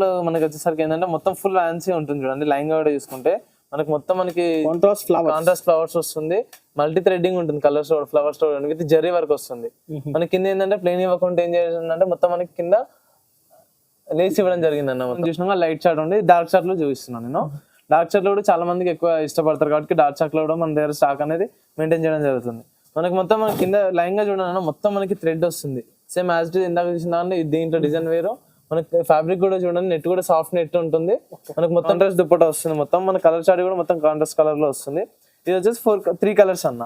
లో మనకి వచ్చేసరికి ఏంటంటే మొత్తం ఫుల్ ఫ్యాన్సీ ఉంటుంది చూడండి. లైంగా కూడా చూసుకుంటే మనకి మొత్తం మనకి కాంట్రాస్ట్ ఫ్లవర్స్ వస్తుంది, మల్టీ థ్రెడ్డింగ్ ఉంటుంది, colours flowers with zari work వస్తుంది. మనకి కింద ఏంటంటే ప్లేన్ ఇవ్వకుండా ఏం చేసిందంటే మొత్తం మనకి కింద లేస్ ఇవ్వడం జరిగింది అన్న. మనం చూసినా లైట్ చార్ట్ ఉంది, డార్క్ చార్ట్ లో చూపిస్తున్నాను నేను. డార్క్ చార్ట్ లో కూడా చాలా మందికి ఎక్కువ ఇష్టపడతారు కాబట్టి డార్క్ చార్ట్ లో కూడా మన దగ్గర స్టాక్ అనేది మెయింటైన్ చేయడం జరుగుతుంది. మనకి మొత్తం మన కింద లైన్ గా చూడాలన్నా మొత్తం మనకి థ్రెడ్ వస్తుంది, సేమ్ యాజ్ ఇట్ ఈజ్ ఇందాక చూసిన దీంట్లో డిజైన్ వేరు. మనకి ఫ్యాబ్రిక్ కూడా చూడండి, నెట్ కూడా సాఫ్ట్ నెట్ ఉంటుంది. మనకి మొత్తం డ్రెస్ దుప్పటా వస్తుంది, మొత్తం మన కలర్ చార్ట్ కూడా మొత్తం కాంట్రాస్ట్ కలర్ లో వస్తుంది. ఇది వచ్చేసి 3 కలర్స్ అన్న,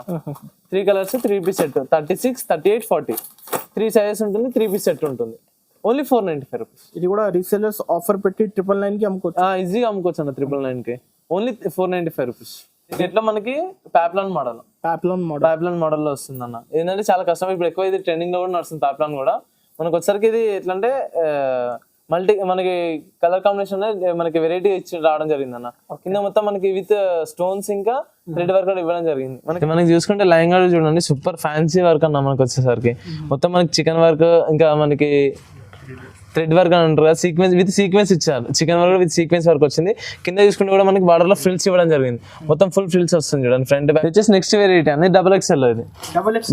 3 కలర్స్ 3 పీస్ సెట్ 36, 38, 40 3 సైజెస్ ఉంటుంది, 3 పీస్ సెట్ ఉంటుంది. Only 495 rupees. ఇది కూడా రీసెలర్స్ ఆఫర్ పెట్టి 999 కి అమ్ముకోవచ్చు, ఈజీగా అమ్ముకోవచ్చు అన్న 999 కి. Only 495 rupees. ఇట్లా మనకి పాప్లాన్ మోడల్ లో వస్తుంది అన్న. ఏంటంటే చాలా కష్టం, ఇప్పుడు ఎక్కువ ఇది ట్రెండింగ్ లో కూడా నడుస్తుంది పాప్లాన్ కూడా. మనకు వచ్చరికి ఇది ఎట్లా అంటే మనకి కలర్ కాంబినేషన్ మనకి వెరైటీ ఇచ్చి రావడం జరిగింది అన్న. కింద మొత్తం మనకి విత్ స్టోన్స్ ఇంకా థ్రెడ్ వర్క్ కూడా ఇవ్వడం జరిగింది. మనకి చూసుకుంటే లైంగా చూడండి, సూపర్ ఫ్యాన్సీ వర్క్ అన్న. మనకి వచ్చేసరికి మొత్తం మనకి చికెన్ వర్క్ ఇంకా మనకి థ్రెడ్ వర్క్ అని అంటారు కదా, సీక్వెన్స్ ఇచ్చారు. Chicken work with sequence work వచ్చింది. కింద చూసుకుంటే కూడా మనకి బార్డర్ లో ఫ్రిల్స్ ఇవ్వడం జరిగింది, మొత్తం ఫుల్ ఫ్రిల్స్ వస్తుంది చూడండి ఫ్రంట్ బ్యాక్. వచ్చేసి నెక్స్ట్ వెరైటీ అండి XXL లో. ఇది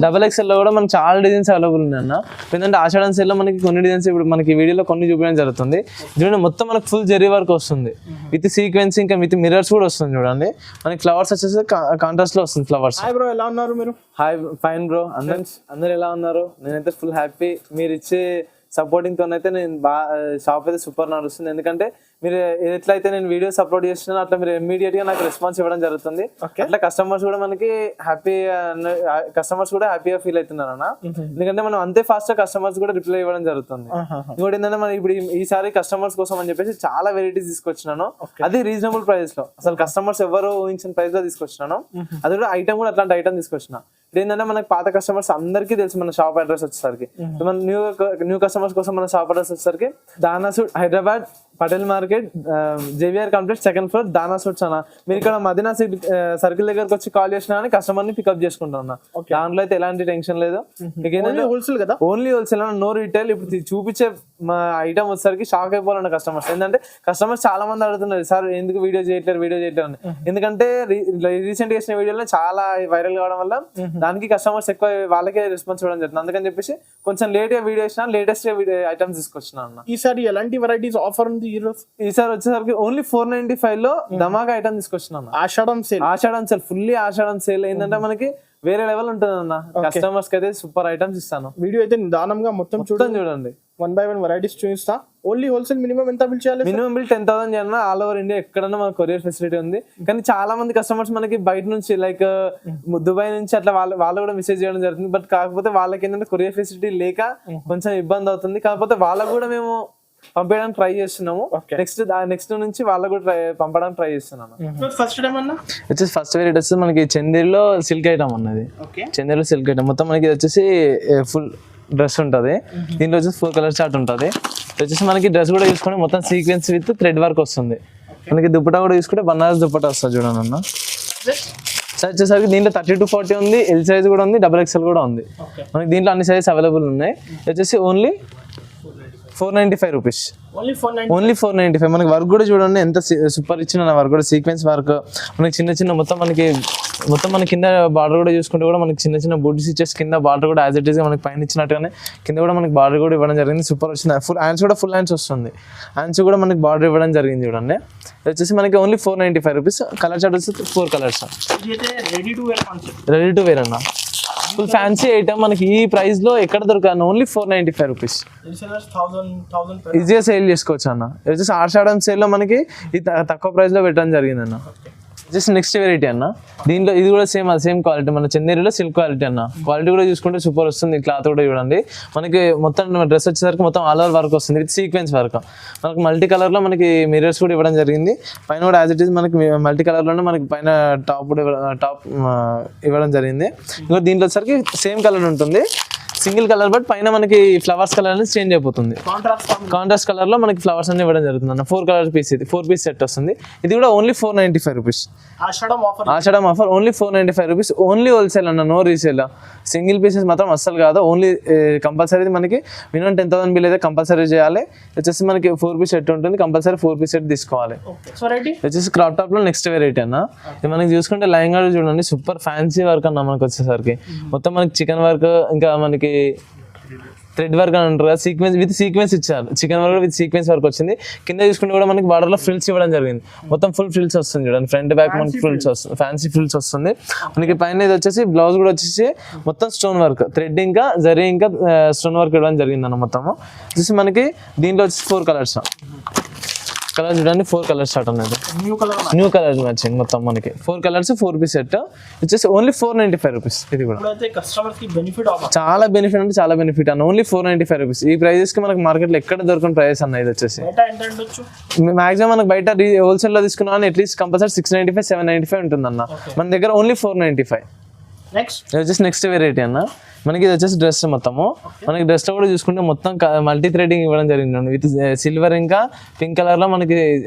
XXL లో కూడా మనకి చాలా డిజైన్స్ అవైలబుల్ ఉన్నాయి అన్న. ఎందుకంటే ఆషాఢం సేల్ లో మనకి కొన్ని డిజైన్స్ ఇప్పుడు మనకి వీడియోలో కొన్ని చూపించడం జరుగుతుంది. చూడండి మొత్తం మనకి ఫుల్ జరీ వర్క్ వస్తుంది విత్ సీక్వెన్స్ ఇంకా విత్ మిర్రర్స్ కూడా వస్తుంది చూడండి. మనకి ఫ్లవర్స్ వచ్చేసి కాంట్రాస్ట్ లో వస్తుంది ఫ్లవర్స్. హాయ్ బ్రో, ఎలా ఉన్నారు మీరు? Hi, fine bro. అందరు ఎలా ఉన్నారు? నేనైతే ఫుల్ హ్యాపీ. మీరు ఇచ్చే సపోర్టింగ్ తో అయితే నేను షాప్ అయితే సూపర్ నడుస్తుంది. ఎందుకంటే మీరు ఎట్లయితే నేను వీడియోస్ అప్లోడ్ చేస్తున్నాను అట్లా మీరు ఇమ్మీడియట్ గా నాకు రెస్పాన్స్ ఇవ్వడం జరుగుతుంది. అట్లా కస్టమర్స్ కూడా మనకి హ్యాపీగా ఫీల్ అవుతున్నారు అన్న. ఎందుకంటే మనం అంతే ఫాస్ట్ గా కస్టమర్స్ కూడా రిప్లై ఇవ్వడం జరుగుతుంది. ఇంకోటి ఏంటంటే మనం ఇప్పుడు ఈసారి కస్టమర్స్ కోసం అని చెప్పేసి చాలా వెరైటీస్ తీసుకొచ్చినాను, అది రీజనబుల్ ప్రైస్ లో. అసలు కస్టమర్స్ ఎవరు ఊహించిన ప్రైస్ లో తీసుకొచ్చినాను. అది కూడా ఐటమ్ కూడా అట్లాంటి ఐటమ్ తీసుకొచ్చిన. ఏంటంటే మనకి పాత కస్టమర్స్ అందరికీ తెలుసు మన షాప్ అడ్రస్ వచ్చేసరికి. మన న్యూ కస్టమర్స్ కోసం మన షాప్ అడ్రస్ వచ్చేసరికి దానా suit, Hyderabad, Patel market, JVR complex, 2nd floor, దానా సూట్స్ అన్న. మీరు ఇక్కడ మదీనా సర్కిల్ దగ్గరకు వచ్చి కాల్ చేసినా కానీ కస్టమర్ ని పికప్ చేసుకుంటాను. దాంట్లో అయితే ఎలాంటి టెన్షన్ లేదు. హోల్సేల్ కదా, ఓన్లీ హోల్సేల్ అన్న, నో రీటైల్. ఇప్పుడు చూపించే మా ఐటమ్ వచ్చేసరికి షాక్ అయిపోవాలన్న కస్టమర్స్. ఏంటంటే కస్టమర్స్ చాలా మంది అడుగుతున్నారు, సార్ ఎందుకు వీడియో చేయట్లేదు అని. ఎందుకంటే రీసెంట్ గా చేసిన వీడియోలో చాలా వైరల్ కావడం వల్ల దానికి కస్టమర్స్ ఎక్కువ వాళ్ళకే రెస్పాన్స్ ఇవ్వడం జరుగుతుంది. అందుకని చెప్పేసి కొంచెం లేట్ గా వీడియో వేసిన, లేటెస్ట్ ఐటమ్స్ తీసుకొచ్చిన అన్న. ఈసారి ఎలాంటి వెరైటీస్ ఆఫర్ ఉంది? ఈసారి వచ్చేసరికి ఓన్లీ 495 లో ధమాకా ఐటమ్ తీసుకొచ్చినాను. ఆషాఢం సేల్, ఫుల్లీ ఆషాఢం సేల్. ఏంటంటే మనకి వేరే లెవెల్ ఉంటుంది అన్న. కస్టమర్స్ కి అయితే సూపర్ ఐటమ్స్ ఇస్తాను. వీడియో అయితే నిదానంగా మొత్తం చూడండి, 1 by 1 వెరైటీస్ చూపిస్తా. ఓన్లీ హోల్సేల్ మినిమం ఎంత బిల్ చేయాలి? మినిమం బిల్ 10,000 చేయాలన్నా. ఆల్ ఓవర్ ఇండియా ఎక్కడన్నా మన కొరియర్ ఫెసిలిటీ ఉంది. కానీ చాలా మంది కస్టమర్స్ మనకి బయట నుంచి లైక్ దుబాయ్ నుంచి అట్లా వాళ్ళు కూడా మెసేజ్ చేయడం జరుగుతుంది. బట్ కాకపోతే వాళ్ళకి ఏంటంటే కొరియర్ ఫెసిలిటీ లేక కొంచెం ఇబ్బంది అవుతుంది. కాకపోతే వాళ్ళకు కూడా మేము పంపడానికి ట్రై చేస్తున్నాము. నెక్స్ట్ నుంచి వాళ్ళకు కూడా పంపడానికి ట్రై చేస్తున్నాము. ఫస్ట్ వెరైటీ వచ్చేసి మనకి చందేరిలో సిల్క్ ఐటమ్ అన్నది. చందేరిలో సిల్క్ ఐటమ్ మొత్తం మనకి వచ్చేసి ఫుల్ డ్రెస్ ఉంటుంది. దీంట్లో వచ్చేసి 4 కలర్ చార్ట్ ఉంటుంది. వచ్చేసి మనకి డ్రెస్ కూడా చూసుకుంటే మొత్తం సీక్వెన్స్ విత్ థ్రెడ్ వర్క్ వస్తుంది. మనకి దుప్పటా కూడా చూసుకుంటే బనారస్ దుప్పటా వస్తుంది చూడండి అన్న. సైజ్ వచ్చేసరికి దీంట్లో 30 to 40 ఉంది, ఎల్ సైజ్ కూడా ఉంది, XXL కూడా ఉంది. మనకి దీంట్లో అన్ని సైజెస్ అవైలబుల్ ఉన్నాయి. వచ్చేసి ఓన్లీ 495 రూపీస్. ఓన్లీ 495. మనకి వర్క్ కూడా చూడండి ఎంత సూపర్ ఇచ్చిన వర్క్ కూడా, సీక్వెన్స్ వర్క్. మనకి చిన్న మొత్తం మన కింద బార్డర్ కూడా చూసుకుంటే కూడా మనకి చిన్న బూటీ స్టిచెస్ కింద బార్డర్ కూడా యాజ్ ఇట్ ఈస్ గా మనకి పైన ఇచ్చినట్టుగానే కింద కూడా మనకి బార్డర్ కూడా ఇవ్వడం జరిగింది. సూపర్ వచ్చింది. ఫుల్ హ్యాండ్స్ కూడా ఫుల్ హ్యాండ్స్ వస్తుంది. హ్యాండ్స్ కూడా మనకి బార్డర్ ఇవ్వడం జరిగింది చూడండి. వచ్చేసి మనకి ఓన్లీ 495 రూపీస్. కలర్ చార్ట్ వచ్చి 4 కలర్స్. రెడీ టు వేర్ అన్న. ఫుల్ ఫ్యాన్సీ ఐటమ్ మనకి ఈ ప్రైస్ లో ఎక్కడ దొరకదు. Only 495 rupees. ఈజీగా సేల్ చేసుకోవచ్చు అన్న. వచ్చేసి ఆషాఢం సేల్ లో మనకి తక్కువ ప్రైస్ లో పెట్టడం జరిగింది అన్న. జస్ట్ నెక్స్ట్ వెరైటీ అన్న. దీంట్లో ఇది కూడా సేమ్ క్వాలిటీ, మన చందేరిలో సిల్క్ క్వాలిటీ అన్న. క్వాలిటీ కూడా చూసుకుంటే సూపర్ వస్తుంది. క్లాత్ కూడా చూడండి. మనకి మొత్తం డ్రెస్ వచ్చేసరికి మొత్తం ఆల్ ఓవర్ వర్క్ వస్తుంది విత్ సీక్వెన్స్ వర్క్. మనకి మల్టీ కలర్ లో మనకి మిర్రర్స్ కూడా ఇవ్వడం జరిగింది. పైన కూడా యాజ్ ఇట్ ఈస్ మనకి మల్టీ కలర్ లోనే మనకి పైన టాప్ ఇవ్వడం జరిగింది. ఇంకా దీంట్లో వచ్చేసరికి సేమ్ కలర్ ఉంటుంది. సింగిల్ కలర్ బట్ పైన మనకి ఫ్లవర్స్ కలర్ అనేది చేంజ్ అయిపోతుంది. కాంట్రాస్ట్ కలర్ లో మనకి ఫ్లవర్స్ అన్ని ఇవ్వడం జరుగుతుంది అన్న. 4 కలర్ పీస్ ఇది 4 పీస్ సెట్ వస్తుంది. ఇది కూడా only 495 rupees. Ashadham offer only 495 rupees. Only wholesale అన్న, నో రీసేల్. సింగిల్ పీసెస్ మాత్రం అస్సలు కాదు. ఓన్లీ కంపల్సరీ మనకి మినిమం 10,000 బిల్ అయితే కంపల్సరీ చేయాలి. వచ్చేసి మనకి 4 పీస్ సెట్ ఉంటుంది, కంపల్సరీ 4 పీస్ సెట్ తీసుకోవాలి. వచ్చేసి క్రాప్ టాప్ లో నెక్స్ట్ వెరైటీ అన్న. ఇది మనకి చూసుకుంటే లైంగా చూడండి, సూపర్ ఫ్యాన్సీ వర్క్ అన్న. మనకి వచ్చేసరికి మొత్తం మనకి చికెన్ వర్క్, ఇంకా మనకి థ్రెడ్ వర్క్ అని అంటారు కదా, సీక్వెన్స్ విత్ సీక్వెన్స్ ఇచ్చారు. Chicken work with sequence work వచ్చింది. కింద చూసుకుంటే కూడా మనకి బార్డర్ లో ఫ్రిల్స్ ఇవ్వడం జరిగింది. మొత్తం ఫుల్ ఫ్రిల్స్ వస్తుంది చూడండి, ఫ్రంట్ బ్యాక్ మనకి ఫ్రిల్స్ వస్తుంది, ఫ్యాన్సీ ఫ్రిల్స్ వస్తుంది మనకి. పైన ఇది వచ్చేసి బ్లౌజ్ కూడా వచ్చేసి మొత్తం స్టోన్ వర్క్, థ్రెడ్ ఇంకా జరీ ఇంకా స్టోన్ వర్క్ ఇవ్వడం జరిగింది అన్న. మొత్తము వచ్చేసి మనకి దీంట్లో వచ్చేసి 4 కలర్స్ కలర్ చూడండి, 4 కలర్స్ స్టార్ట్ అనేది న్యూ కలర్ మ్యాచింగ్ మొత్తం మనకి 4 కలర్స్ 4 పీస్ సెట్ వచ్చేసి ఓన్లీ 495 రూపీస్. ఇది కూడా చాలా బెనిఫిట్ అంటే చాలా బెనిఫిట్ అన్న. Only 495 rupees. ఈ ప్రైజెస్ కి మనకి మార్కెట్ లో ఎక్కడ దొరకని ప్రైస్ అన్న. ఇది వచ్చేసి మాక్సిమం మనకి బయట హోల్సేల్ లో తీసుకున్నా అట్లీస్ట్ కంపల్సరీ 695 795 ఉంటుంది అన్న. మన దగ్గర ఓన్లీ 495. నెక్స్ట్ వెరైటీ అన్న. మనకి ఇది వచ్చేసి డ్రెస్ మొత్తము. మనకి డ్రెస్ లో కూడా చూసుకుంటే మొత్తం మల్టీ థ్రెడింగ్ ఇవ్వడం జరిగింది విత్ సిల్వర్ ఇంకా పింక్ కలర్ లో మనకి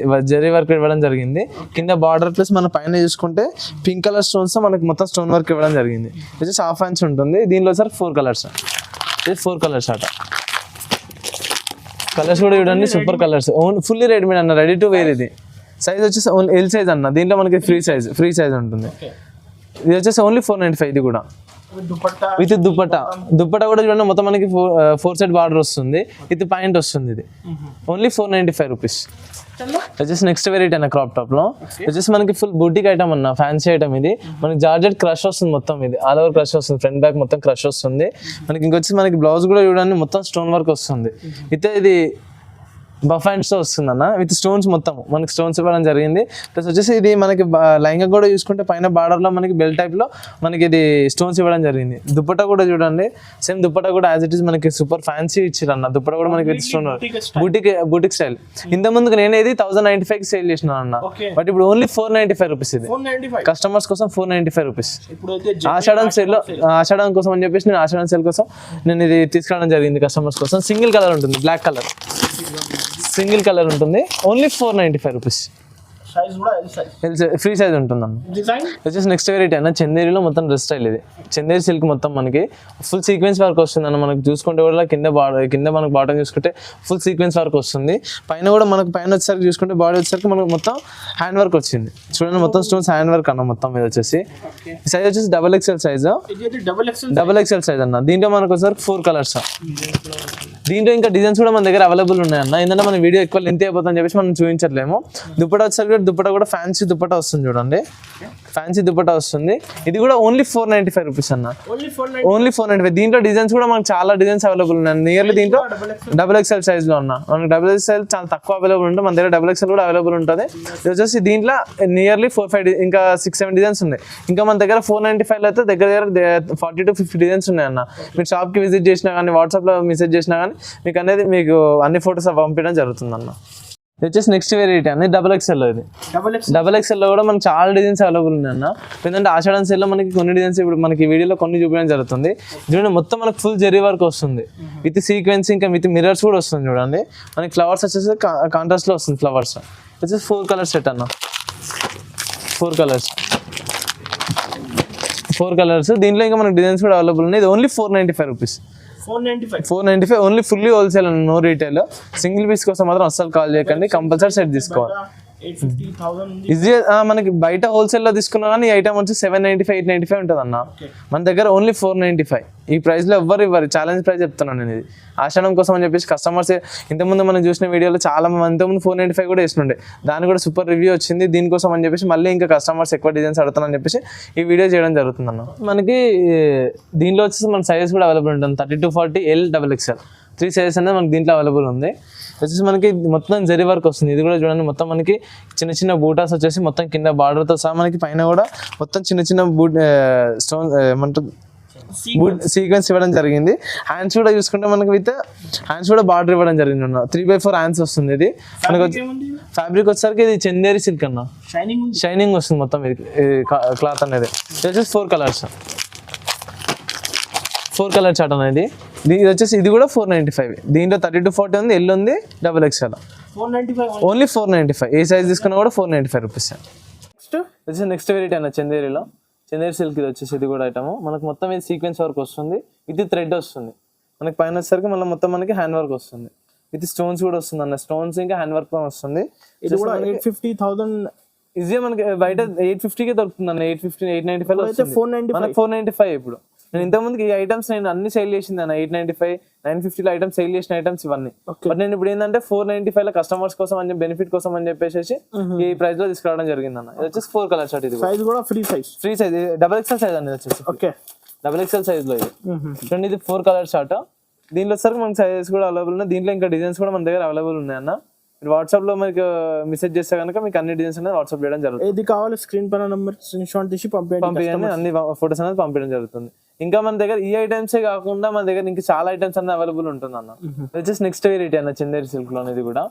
జరీ వర్క్ ఇవ్వడం జరిగింది. కింద బార్డర్ ప్లస్ మన పైన చూసుకుంటే పింక్ కలర్ స్టోన్స్ మనకి మొత్తం స్టోన్ వర్క్ ఇవ్వడం జరిగింది. వచ్చేసి హాఫ్ హ్యాండ్స్ ఉంటుంది. దీనిలో సార్ 4 కలర్స్ 4 కలర్స్ అట. కలర్స్ కూడా చూడండి, సూపర్ కలర్స్. ఫుల్లీ రెడీమేడ్ అన్న, రెడీ టు వేర్. ఇది సైజ్ వచ్చేసి ఓన్లీ ఎల్ సైజ్ అన్న. దీంట్లో మనకి ఫ్రీ సైజ్ ఉంటుంది. ఇది వచ్చేసి ఓన్లీ 495. ఇది కూడా విత్ దుప్పటా కూడా చూడండి, మొత్తం మనకి 4 సైడ్ బార్డర్ వస్తుంది, విత్ పాయింట్ వస్తుంది. ఇది ఓన్లీ 495 రూపీస్. వచ్చేసి నెక్స్ట్ వెరైటీ అన్న క్రాప్ టాప్ లో. వచ్చేసి మనకి ఫుల్ బూటిక్ ఐటమ్ అన్న, ఫ్యాన్సీ ఐటమ్. ఇది మనకి జార్జెట్ క్రష్ వస్తుంది మొత్తం. ఇది ఆల్ ఓవర్ క్రష్ వస్తుంది, ఫ్రంట్ బ్యాక్ మొత్తం క్రష్ వస్తుంది మనకి. ఇంకొచ్చి మనకి బ్లౌజ్ కూడా చూడండి, మొత్తం స్టోన్ వర్క్ వస్తుంది. అయితే ఇది బఫ్ హ్యాండ్స్ తో వస్తుంది అన్న, విత్ స్టోన్స్ మొత్తం మనకి స్టోన్స్ ఇవ్వడం జరిగింది. ప్లస్ వచ్చేసి ఇది మనకి లైంగా కూడా చూసుకుంటే పైన బార్డర్ లో మనకి బెల్ టైప్ లో మనకి ఇది స్టోన్స్ ఇవ్వడం జరిగింది. దుప్పటా కూడా చూడండి, సేమ్ దుప్పటా కూడా యాజ్ ఇట్ ఈస్ మనకి సూపర్ ఫ్యాన్సీ ఇచ్చారు అన్న. దుప్పటా కూడా మనకి విత్ స్టోన్ బూటిక్ స్టైల్. ఇంత ముందుకు నేను ఇది 1095 కి సేల్ చేసినాను అన్న, బట్ ఇప్పుడు ఓన్లీ 495 రూపీస్. ఇది కస్టమర్స్ కోసం 495 రూపీస్. ఆషాఢం కోసం అని చెప్పేసి నేను ఆషాఢం సేల్ కోసం నేను ఇది తీసుకురావడం జరిగింది కస్టమర్స్ కోసం. సింగిల్ కలర్ ఉంటుంది, బ్లాక్ కలర్ సింగిల్ కలర్ ఉంటుంది. Only 495 rupees. ఫ్రీ సైజ్ ఉంటుంది అన్న. వచ్చేసి నెక్స్ట్ వెరైటీ అన్న, చందేరిలో మొత్తం డ్రెస్ స్టైల్. ఇది చందేరి సిల్క్ మొత్తం మనకి ఫుల్ సీక్వెన్స్ వర్క్ వస్తుంది అన్న. మనకి చూసుకుంటే కూడా కింద మనకి బాటమ్ చూసుకుంటే ఫుల్ సీక్వెన్స్ వర్క్ వస్తుంది. పైన కూడా మనకి పైన వచ్చేసరికి చూసుకుంటే బాడీ వచ్చేసరికి మనకి మొత్తం హ్యాండ్ వర్క్ వచ్చింది చూడండి, మొత్తం స్టోన్స్ హ్యాండ్ వర్క్ అన్న. మొత్తం మీద వచ్చేసి సైజ్ వచ్చేసి XXL సైజ్, XXL సైజ్ అన్న. దీంట్లో మనకు వచ్చేసరికి 4 కలర్స్. దీంట్లో ఇంకా డిజైన్స్ కూడా మన దగ్గర అవైలబుల్ ఉన్నాయి అన్న. ఏంటంటే మన వీడియో ఎక్కువ లెంత్ అయిపోతుందని చెప్పేసి మనం చూపించట్లేము. దుప్పటా వచ్చేసరికి దుప్పటా కూడా ఫ్యాన్సీ దుప్పటా వస్తుంది చూడండి, ఫ్యాన్సీ దుప్పటా వస్తుంది. ఇది కూడా ఓన్లీ 495 రూపీస్ అన్న. ఓన్లీ 495. దీంట్లో డిజైన్స్ కూడా మనకు చాలా డిజైన్స్ అవైలబుల్ ఉన్నాయి. నియర్లీ దీంట్లో XXL సైజ్ లో ఉన్న మనకి XXL చాలా తక్కువ అవైలబుల్ ఉంటుంది. మన దగ్గర XXL కూడా అవైలబుల్ ఉంటుంది. ఇది వచ్చేసి దీంట్లో నియర్లీ 4-5 ఇంకా 6-7 డిజైన్స్ ఉన్నాయి. ఇంకా మన దగ్గర 495 అయితే దగ్గర 40 to 50 డిజైన్స్ ఉన్నాయి అన్న. మీరు షాప్ కి విజిట్ చేసినా కానీ, వాట్సాప్ లో మెసేజ్ చేసినా కానీ మీకు అనేది మీకు అన్ని ఫొటోస్ పంపించడం జరుగుతుంది అన్న. ఇది వచ్చేసి నెక్స్ట్ వెరైటీ అన్న, XXL. ఇది XXL లో కూడా మనకి చాలా డిజైన్స్ అవైలబుల్ ఉన్నాయి అన్న. ఎందుకంటే ఆషాఢం సేల్ లో మనకి కొన్ని డిజైన్స్ ఇప్పుడు మనకి వీడియోలో కొన్ని చూపించడం జరుగుతుంది. చూడండి మొత్తం మనకి ఫుల్ జరీ వర్క్ వస్తుంది, విత్ సీక్వెన్స్ ఇంకా విత్ మిర్రర్స్ కూడా వస్తుంది చూడండి. మనకి ఫ్లవర్స్ వచ్చేసి కాంట్రాస్ట్ లో వస్తుంది. ఫ్లవర్స్ వచ్చేసి 4 కలర్స్ సెట్ అన్న, 4 కలర్స్. దీంట్లో ఇంకా మనకి డిజైన్స్ కూడా అవైలబుల్ ఉన్నాయి. ఇది only 495 rupees. 495 only fully wholesale and no retail. Single piece కోసం మాత్రం అస్సలు కాల్ చేయకండి, కంపల్సరీ సెట్ తీసుకోవాలి. ఈజీ మనకి బయట హోల్సేల్ లో తీసుకున్నా కానీ ఈ ఐటమ్ వచ్చి 795 895 ఉంటుంది అన్న. మన దగ్గర ఓన్లీ 495. ఈ ప్రైస్ లో ఎవ్వరు ఇవ్వరు, ఛాలెంజ్ ప్రైస్ చెప్తున్నాను నేను. ఇది ఆషాఢం కోసం అని చెప్పేసి కస్టమర్స్ ఇంతకుముందు మనం చూసిన వీడియోలో చాలా మంది ఇంతకుముందు 495 కూడా వేస్తుండే, దాని కూడా సూపర్ రివ్యూ వచ్చింది. దీనికోసం అని చెప్పేసి మళ్ళీ ఇంకా కస్టమర్స్ ఎక్కువ డిజైన్స్ అడుగుతానని చెప్పేసి ఈ వీడియో చేయడం జరుగుతుంది అన్న. మనకి దీనిలో వచ్చేసి మన సైజెస్ కూడా అవైలబుల్ ఉంటుంది, 30 to 40 L XXL 3 సైజెస్ అనేది మనకి దీంట్లో అవైలబుల్ ఉంది. వచ్చేసి మనకి మొత్తం జరీ వర్క్ వస్తుంది. ఇది కూడా చూడండి, మొత్తం మనకి చిన్న చిన్న బూటాస్ వచ్చేసి మొత్తం కింద బార్డర్తో సహా మనకి పైన కూడా మొత్తం చిన్న చిన్న స్టోన్ ఏమంటుంది సీక్వెన్స్ ఇవ్వడం జరిగింది. హ్యాండ్స్ కూడా చూసుకుంటే మనకి విత్ హ్యాండ్స్ కూడా బార్డర్ ఇవ్వడం జరిగింది. 3/4 హ్యాండ్స్ వస్తుంది. ఇది మనకి ఫ్యాబ్రిక్ వచ్చేసరికి ఇది చందేరి సిల్క్ అన్న, షైనింగ్ వస్తుంది మొత్తం ఇది క్లాత్ అనేది. వచ్చేసి 4 కలర్స్ చార్ట్ అనేది ఇది వచ్చేసి ఇది కూడా 495. దీంట్లో 30 to 40 ఉంది, ఎల్ ఉంది, డబుల్ ఎక్స్ఎల్. 495 ఓన్లీ 495. ఏ సైజ్ తీసుకున్నా కూడా 495 రూపీస్. నెక్స్ట్ వచ్చేసి నెక్స్ట్ వెరైటీ అన్న చందేరిలో. చందేరి సిల్క్ ఇది వచ్చేసి ఇది కూడా ఐటమ్ మనకు మొత్తం ఇది సీక్వెన్స్ వర్క్ వస్తుంది, ఇది థ్రెడ్ వస్తుంది. మనకి పైన వచ్చేసరికి మళ్ళీ మొత్తం మనకి హ్యాండ్ వర్క్ వస్తుంది, ఇది స్టోన్స్ కూడా వస్తుంది అన్న. స్టోన్స్ ఇంకా హ్యాండ్ వర్క్ వస్తుంది. ఇది కూడా 850,000 ఈజీగా మనకి బయట 850కే దొరుకుతుంది అన్న. 850 895 అయితే 495. మనకి 495 ఇప్పుడు. నేను ఇంతకుముందు ఈ ఐటమ్స్ నేను అన్ని సేల్ చేసింది అన్న. 895 950 ఐటమ్స్ సేల్ చేసిన ఐటమ్స్ ఇవన్నీ. బట్ నేను ఇప్పుడు ఏంటంటే 495 లో కస్టమర్స్ కోసం అని బెనిఫిట్ కోసం అని చెప్పేసి ఈ ప్రైస్ లో తీసుకురావడం జరిగింది అన్న. ఇది వచ్చేసి 4 కలర్ షర్ట్. ఇది సైజ్ కూడా free size double XL size అన్న. వచ్చేసి ఓకే డబల్ ఎక్స్ఎల్ సైజ్ లో ఇది చూడండి. ఇది 4 కలర్ షర్ట్. దీంట్లో వచ్చేసరికి మనకి సైజెస్ కూడా అవైలబుల్ ఉన్నాయి. దీంట్లో ఇంకా డిజైన్స్ కూడా మన దగ్గర అవైలబుల్ ఉన్నాయి అన్న. మీరు వాట్సాప్ లో మీకు మెసేజ్ చేస్తే కనుక మీకు అన్ని డిజైన్స్ అనేది వాట్సాప్ చేయడం జరుగుతుంది. ఏది కావాలి స్క్రీన్ పైన నంబర్ స్క్రీన్ షాట్ తీసి పంపించండి, అన్ని ఫోటోస్ అనేది పంపించడం జరుగుతుంది. ఇంకా మన దగ్గర ఈ ఐటమ్స్ కాకుండా మన దగ్గర ఇంకా చాలా ఐటమ్స్ అనేది అవైలబుల్ ఉంటుంది అన్న. వచ్చేసి నెక్స్ట్ వెరైటీ అన్న చందేరి సిల్క్ లో. ఇది కూడా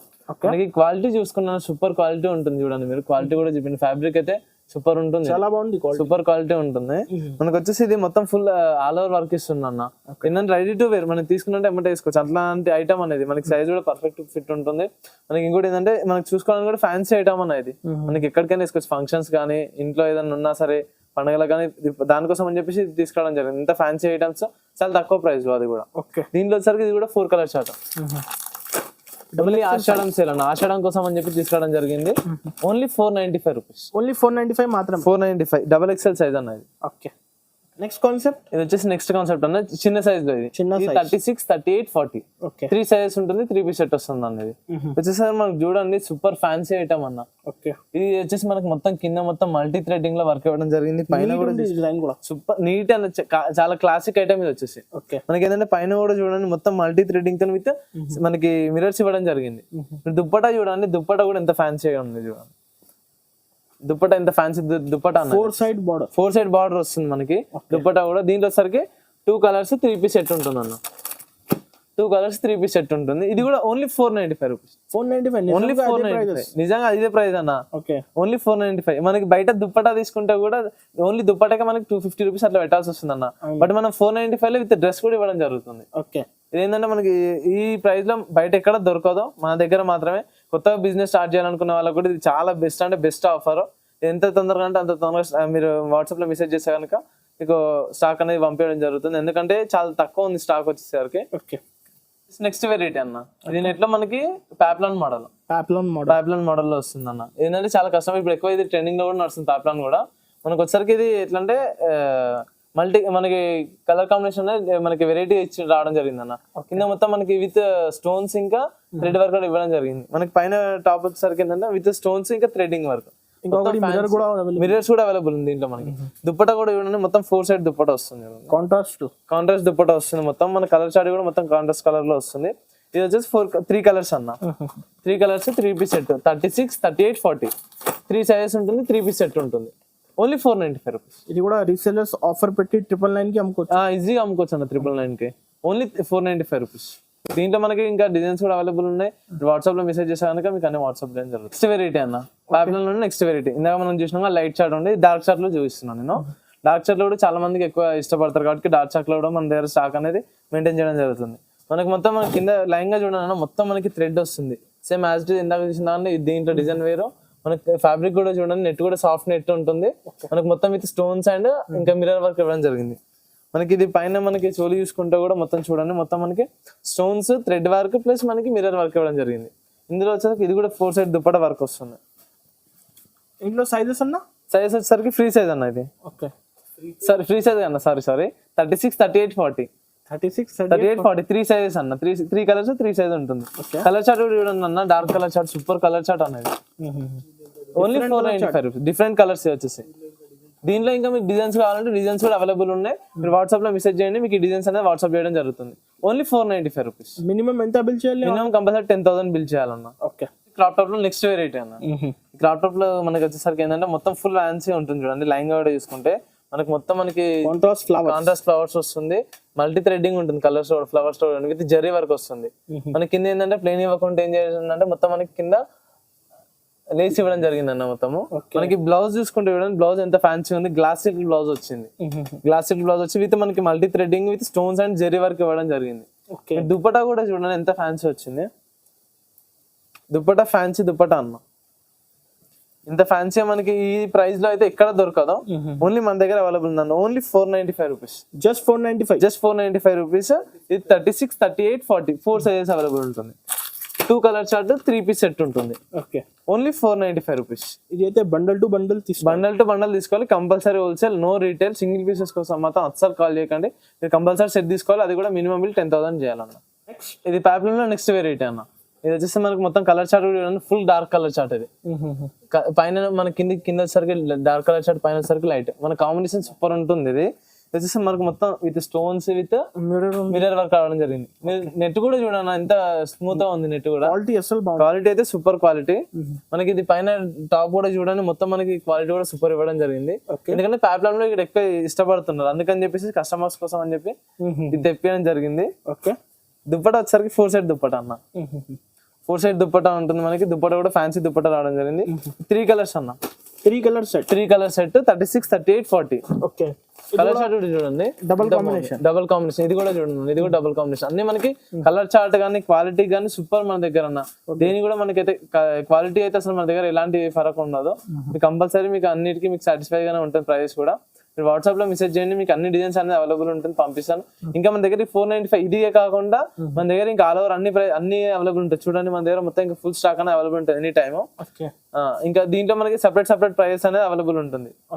మనకి క్వాలిటీ చూసుకున్నాను, సూపర్ క్వాలిటీ ఉంటుంది. చూడండి మీరు, క్వాలిటీ కూడా చెప్పిన ఫ్యాబ్రిక్ అయితే సూపర్ ఉంటుంది, చాలా బాగుంది, సూపర్ క్వాలిటీ ఉంటుంది. మనకు వచ్చేసి ఇది మొత్తం ఫుల్ ఆల్ ఓవర్ వర్క్ ఇస్తుంది అన్న. ఏంటంటే రెడీ టు వేర్ మనం తీసుకున్నట్టు ఎమ్మటే వేసుకోవచ్చు అట్లాంటి ఐటమ్ అనేది. మనకి సైజ్ కూడా పర్ఫెక్ట్ ఫిట్ ఉంటుంది. మనకి ఇంకోటి ఏంటంటే మనకి చూసుకోవడానికి కూడా ఫ్యాన్సీ ఐటమ్ అనేది. మనకి ఎక్కడికైనా వేసుకోవచ్చు, ఫంక్షన్స్ కానీ ఇంట్లో ఏదైనా ఉన్నా సరే, పండుగలు కానీ, దానికోసం అని చెప్పేసి తీసుకురావడం జరిగింది. ఇంత ఫ్యాన్సీ ఐటమ్స్ చాలా తక్కువ ప్రైస్ లో. అది కూడా దీంట్లో వచ్చేసరికి ఇది కూడా 4 కలర్ షర్ట్. ఓన్లీ ఆషాఢం సేల్ అన్న, ఆషాఢం కోసం అని చెప్పి తీసుకురావడం జరిగింది. Only 495 rupees. ఓన్లీ 495 మాత్రం. 495 డబల్ ఎక్స్ఎల్ సైజ్ అన్న ఇది. Okay next concept. ఇది వచ్చేసి నెక్స్ట్ కాన్సెప్ట్ అన్న, చిన్న సైజ్ లో. ఇది 36 38 40 3 సైజెస్ ఉంటుంది. 3 పీస్ సెట్ వస్తుంది అన్న. ఇది వచ్చేసరికి మనకు చూడండి సూపర్ ఫ్యాన్సీ ఐటమ్ అన్న. ఇది వచ్చేసి మనకి మొత్తం కింద మొత్తం మల్టీ థ్రెడింగ్ లో వర్క్ ఇవ్వడం జరిగింది. పైన కూడా డిజైన్ కూడా సూపర్ నీట్ అండ్ చాలా క్లాసిక్ ఐటమ్ ఇది వచ్చేసి. మనకి ఏంటంటే పైన కూడా చూడండి మొత్తం మల్టీ థ్రెడింగ్ తో విత్ మనకి మిరర్స్ ఇవ్వడం జరిగింది. దుప్పటా చూడండి, దుప్పటా కూడా ఎంత ఫ్యాన్సీగా ఉంది చూడండి. దుప్పటా ఎంత ఫ్యాన్సీ దుప్పటా అన్న. 4 సైడ్ బార్డర్ వస్తుంది మనకి దుప్పటా కూడా. దీంట్లో సరికి 2 కలర్స్ 3 పీస్ సెట్ ఉంటుంది అన్న. 2 కలర్స్ 3 పీస్ సెట్ ఉంటుంది. ఇది కూడా ఓన్లీ 495 రూపీస్. 495 ఓన్లీ 495. నిజంగా ఇదే ప్రైస్ అన్న. ఓన్లీ 495. మనకి బయట దుప్పటా తీసుకుంటే కూడా ఓన్లీ దుప్పటాకి మనకి 250 రూపీస్ అట్లా పెట్టాల్సి వస్తుంది అన్న. బట్ మనం 495 లో విత్ డ్రెస్ కూడా ఇవ్వడం జరుగుతుంది. ఇదేంటంటే మనకి ఈ ప్రైస్ లో బయట ఎక్కడ దొరకదో, మన దగ్గర మాత్రమే. కొత్తగా బిజినెస్ స్టార్ట్ చేయాలనుకున్న వాళ్ళకి కూడా ఇది చాలా బెస్ట్ అంటే బెస్ట్ ఆఫర్. ఎంత తొందరగా అంటే అంత తొందరగా మీరు వాట్సాప్ లో మెసేజ్ చేస్తే కనుక మీకు స్టాక్ అనేది పంపించడం జరుగుతుంది. ఎందుకంటే చాలా తక్కువ ఉంది స్టాక్ వచ్చేసరికి. నెక్స్ట్ వెరైటీ అన్న, ఇది నెట్ లో మనకి పాప్లాన్ మోడల్ లో వస్తుంది అన్న. ఏంటంటే చాలా కష్టం, ఇప్పుడు ఎక్కువ ఇది ట్రెండింగ్ లో కూడా నడుస్తుంది పాప్లాన్ కూడా. మనకు వచ్చేసరికి ఇది ఎట్లా అంటే మనకి కలర్ కాంబినేషన్ మనకి వెరైటీ ఇచ్చి రావడం జరిగింది అన్న. కింద మొత్తం మనకి విత్ స్టోన్స్ ఇంకా థ్రెడ్ వర్క్ కూడా ఇవ్వడం జరిగింది. మనకి పైన టాప్ వచ్చేసరికి ఏంటంటే విత్ స్టోన్స్ ఇంకా థ్రెడింగ్ వర్క్. మిర్రర్స్ కూడా అవైలబుల్ ఉంది దీంట్లో. మనకి దుప్పటా కూడా చూడండి మొత్తం 4 సైడ్ దుప్పటా వస్తుంది, కాంట్రాస్ట్ దుప్పటా వస్తుంది. మొత్తం మన కలర్ చార్ట్ కూడా మొత్తం కాంట్రాస్ట్ కలర్ లో వస్తుంది. ఇది వచ్చేసి 3 కలర్స్ అన్న. 3 కలర్స్ 3 పీస్ సెట్ 36 38 40 3 సైజెస్ ఉంటుంది. 3 పీస్ సెట్ ఉంటుంది. Only 495 rupees. ఇది కూడా రీసెల్లర్స్ ఆఫర్ పెట్టి 999 కి అమ్ముకోవచ్చు, ఈజీగా అమ్ముకోవచ్చు అన్న. 999 కి ఓన్లీ 495 రూపీస్. దీంట్లో మనకి ఇంకా డిజైన్స్ కూడా అవైలబుల్ ఉన్నాయి. వాట్సాప్ లో మెసేజ్ చేసా కనుక మీకు అన్ని వాట్సాప్ లో జరుగుతుంది. నెక్స్ట్ వెరైటీ అన్న, పాప్లాన్ లో నెక్స్ట్ వెరైటీ. ఇందాక మనం చూసినా లైట్ చార్ట్ ఉంది, డార్క్ చార్ట్ లో చూపిస్తున్నాను నేను. డార్క్ చార్ట్ లో కూడా చాలా మందికి ఎక్కువ ఇష్టపడతారు కాబట్టి డార్క్ చార్ట్ లో కూడా మన దగ్గర స్టాక్ అనేది మెయింటైన్ చేయడం జరుగుతుంది. మనకి మొత్తం మన కింద లైన్ గా చూడండి మొత్తం మనకి థ్రెడ్ వస్తుంది. సేమ్ యాజ్ ఇట్ ఈజ్ ఇందాక చూసిన దీంట్లో డిజైన్ వేరు. మనకి ఫ్యాబ్రిక్ కూడా చూడండి, నెట్ కూడా సాఫ్ట్ నెట్ ఉంటుంది. మనకి మొత్తం విత్ స్టోన్స్ అండ్ ఇంకా మిర్రర్ వర్క్ ఇవ్వడం జరిగింది. మనకి ఇది పైన మనకి చోలి చూసుకుంటే కూడా మొత్తం చూడండి మొత్తం మనకి స్టోన్స్ థ్రెడ్ వర్క్ ప్లస్ మనకి మిర్రర్ వర్క్ ఇవ్వడం జరిగింది. ఇందులో వచ్చేసరికి ఇది కూడా 4 సైడ్ దుప్పట వర్క్ వస్తుంది. ఇంట్లో సైజెస్ అన్న, సైజెస్ వచ్చేసరికి ఫ్రీ సైజ్ అన్న. ఇది సారీ ఫ్రీ సైజ్ అన్న, సారీ 36 38 40 3 సైజెస్ అన్న. 3 కలర్స్ 3 సైజ్ ఉంటుంది. కలర్ చార్ట్ కూడా చూడండి అన్న, dark colour chart, super colour chart అనేది. Only 495 rupees. డిఫరెంట్ కలర్స్ వచ్చేసి. దీంట్లో ఇంకా మీకు డిజైన్స్ కావాలంటే డిజైన్స్ కూడా అవైలబుల్ ఉన్నాయి. మీరు వాట్సాప్ లో మెసేజ్ చేయండి, మీకు ఈ డిజైన్స్ అనేది వాట్సాప్ చేయడం జరుగుతుంది. Only 495 rupees. మినిమం ఎంత బిల్ చేయాలి? మినిమం కంపల్సరీ 10,000 బిల్ చేయాలన్న. క్రాప్ టాప్ లో నెక్స్ట్ వెరైటీ అన్న. క్రాప్ టాప్ లో మనకి వచ్చేసరికి ఏంటంటే మొత్తం ఫుల్ ఫ్యాన్సీ ఉంటుంది చూడండి. లైన్ కూడా చూసుకుంటే మనకి మొత్తం మనకి కాంట్రాస్ట్ ఫ్లవర్స్ వస్తుంది. మల్టీ థ్రెడ్డింగ్ ఉంటుంది, colours flowers with zari work వస్తుంది. మనకి కింద ఏంటంటే ప్లేన్ ఇవ్వకుండా ఏం చేస్తుందంటే మొత్తం మనకి కింద లేస్ ఇవ్వడం జరిగింది అన్న మొత్తము. మనకి బ్లౌజ్ చూసుకుంటే చూడండి, బ్లౌజ్ ఎంత ఫ్యాన్సీ ఉంది, గ్లాస్ సిల్క్ బ్లౌజ్ వచ్చింది. గ్లాస్ సిల్క్ బ్లౌజ్ వచ్చి విత్ మనకి multi threading with stones and zari work ఇవ్వడం జరిగింది. దుపట్టా కూడా చూడండి ఎంత ఫ్యాన్సీ వచ్చింది. దుపట్టా ఫ్యాన్సీ దుపట్టా అన్న, ఇంత ఫ్యాన్సీ మనకి ఈ ప్రైస్ లో అయితే ఎక్కడ దొరకదు. ఓన్లీ మన దగ్గర అవైలబుల్ ఉందన్న. Only 495 rupees. Just 495. Just 495 rupees. ఇది 36, 38, 40 4 సైజెస్ అవైలబుల్ ఉంటుంది. 2 కలర్ చార్ట్ 3 పీస్ సెట్ ఉంటుంది. Okay, only 495 rupees. ఇది అయితే bundle to bundle bundle to bundle తీసుకోవాలి compulsory. Wholesale, no retail. Single pieces కోసం మాత్రం అస్సలు కాల్ చేయకండి. మీరు కంపల్సరీ సెట్ తీసుకోవాలి. అది కూడా మినిమం బిల్ 10,000 చేయాలన్న. ఇది ప్యాప్లమ్ లో నెక్స్ట్ వెరైటీ అన్న. ఇది వచ్చేసి మనకి మొత్తం కలర్ చార్ట్ కూడా ఫుల్ డార్క్ కలర్ చార్ట్. ఇది పైన మన కింద సర్కిల్ డార్క్ కలర్ చార్ట్, పైన సర్కిల్ లైట్. మన కాంబినేషన్ సూపర్ ఉంటుంది. ఇది వచ్చేసి మనకు మొత్తం with stones with mirror work రావడం జరిగింది. నెట్ కూడా చూడన్నా ఎంత స్మూత్ గా ఉంది. నెట్ కూడా క్వాలిటీ అయితే సూపర్ క్వాలిటీ. మనకి ఇది పైన టాప్ కూడా చూడండి, మొత్తం మనకి క్వాలిటీ కూడా సూపర్ ఇవ్వడం జరిగింది. ఎందుకంటే ప్యాప్లమ్ లో ఇక్కడ ఎక్కువ ఇష్టపడుతున్నారు, అందుకని చెప్పేసి కస్టమర్స్ కోసం అని చెప్పి ఇది తెప్పించడం జరిగింది. ఓకే, దుప్పటా వచ్చేసరికి 4 సైడ్ దుప్పటా అన్న. 4 సైడ్ దుప్పటా ఉంటుంది మనకి. దుప్పటా కూడా ఫ్యాన్సీ దుప్పటా రావడం జరిగింది. 3 కలర్స్ అన్న. 3 colour set 36, 38, 40. Okay, colour chart కూడా చూడండి, డబుల్ కాంబినేషన్. ఇది కూడా చూడండి, ఇది కూడా డబుల్ కాంబినేషన్. అన్ని మనకి కలర్ చార్ట్ గానీ క్వాలిటీ గానీ సూపర్ మన దగ్గర అన్న. దేని కూడా మనకి అయితే క్వాలిటీ అయితే అసలు మన దగ్గర ఎలాంటి ఫరక్ ఉండదు. కంపల్సరీ మీకు అన్నిటికీ మీకు సాటిస్ఫై గానే ఉంటుంది. ప్రైస్ కూడా మీరు వాట్సాప్ లో మెసేజ్ చేయండి, మీకు అన్ని డిజైన్స్ అనేది అవైలబుల్ ఉంటుంది, పంపిస్తాను. ఇంకా మన దగ్గర 495 ఇదే కాకుండా మన దగ్గర ఇంకా ఆల్ ఓవర్ అన్ని అవైలబుల్ ఉంటాయి. చూడండి మన దగ్గర మొత్తం ఇంకా ఫుల్ స్టాక్ అనేది అవైలబుల్ ఉంటుంది ఎనీ టైమ్. ఇంకా దీంట్లో మనకి సెపరేట్ ప్రైస్ అనేది అవైలబుల్ ఉంటుంది.